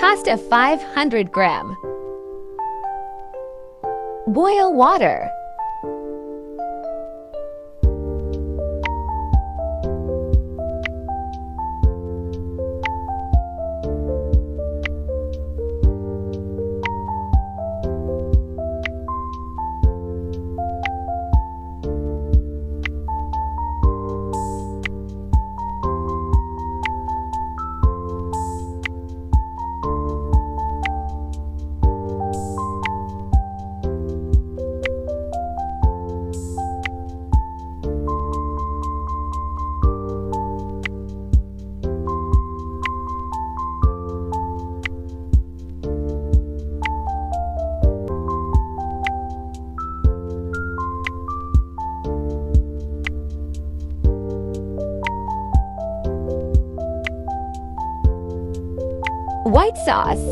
Pasta 500 gram. Boil water. White sauce,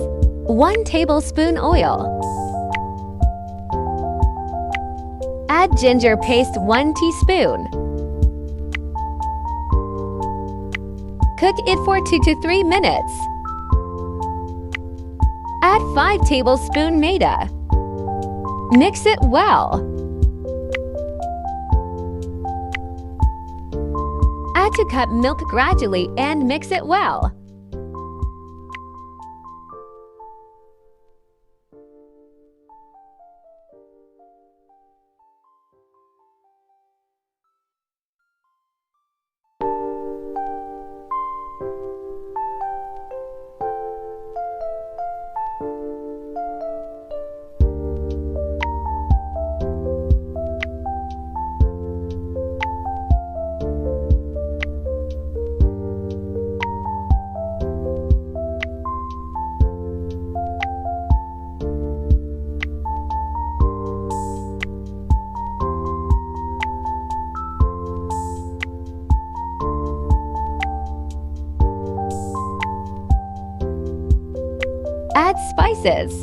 1 tablespoon oil. Add ginger paste 1 teaspoon. Cook it for 2 to 3 minutes. Add 5 tablespoons maida. Mix it well. Add 2 cups milk gradually and mix it well. Add spices.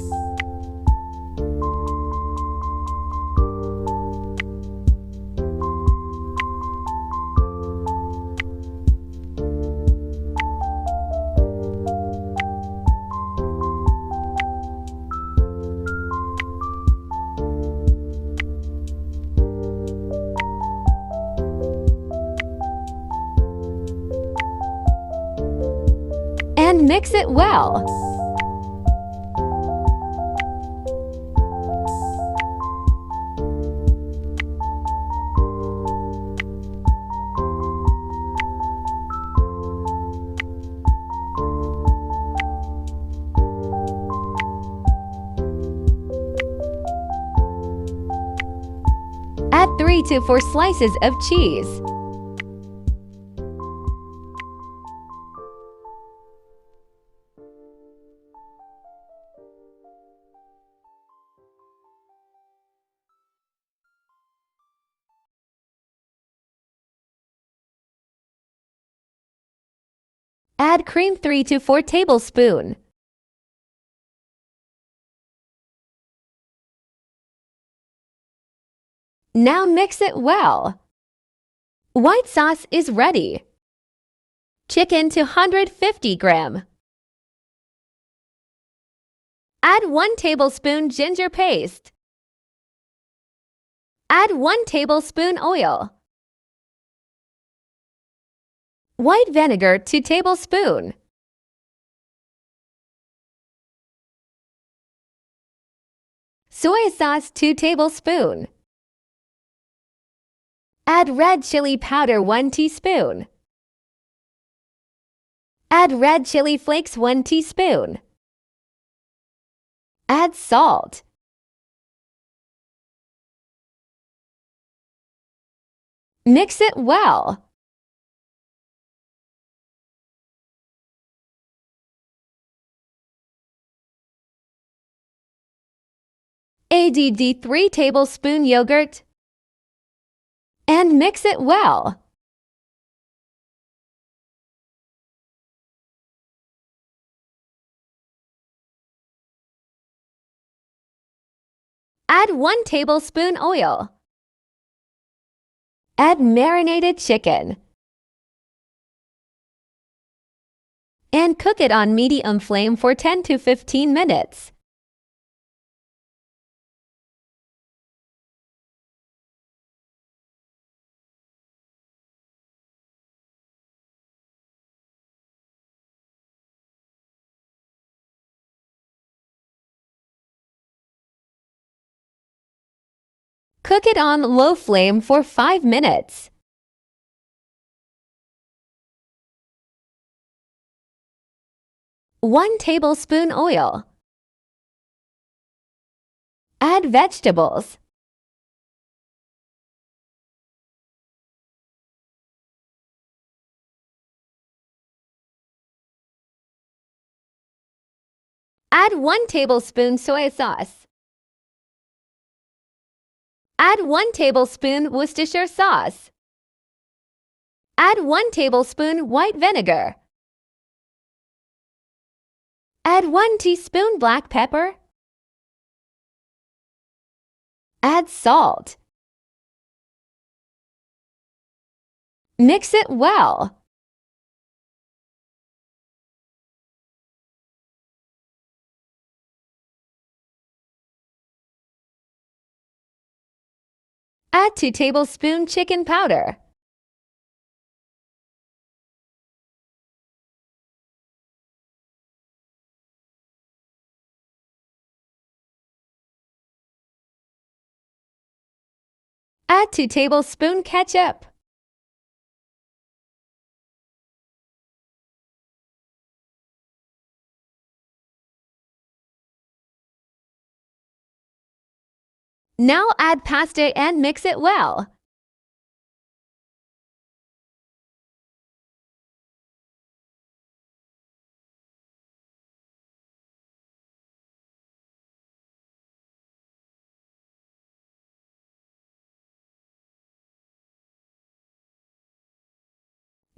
And mix it well. Add 3 to 4 slices of cheese. Add cream 3 to 4 tablespoons. Now mix it well. White sauce is ready. Chicken 250 gram. Add 1 tablespoon ginger paste. Add 1 tablespoon oil. White vinegar 2 tablespoons. Soy sauce 2 tablespoons. Add red chili powder 1 teaspoon. Add red chili flakes 1 teaspoon. Add salt. Mix it well. Add 3 tablespoons yogurt and mix it well. Add 1 tablespoon oil. Add marinated chicken and cook it on medium flame for 10 to 15 minutes. Cook it on low flame for 5 minutes. One tablespoon oil. Add vegetables. Add 1 tablespoon soy sauce. Add 1 tablespoon Worcestershire sauce. Add 1 tablespoon white vinegar. Add 1 teaspoon black pepper. Add salt. Mix it well. Add 2 tablespoons chicken powder. Add 2 tablespoons ketchup. Now add pasta and mix it well.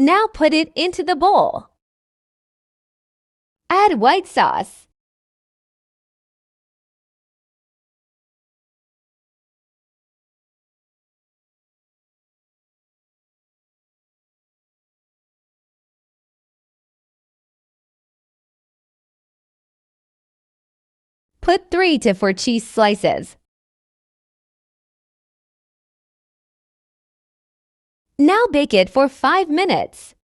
Now put it into the bowl. Add white sauce. Put 3 to 4 cheese slices. Now bake it for 5 minutes.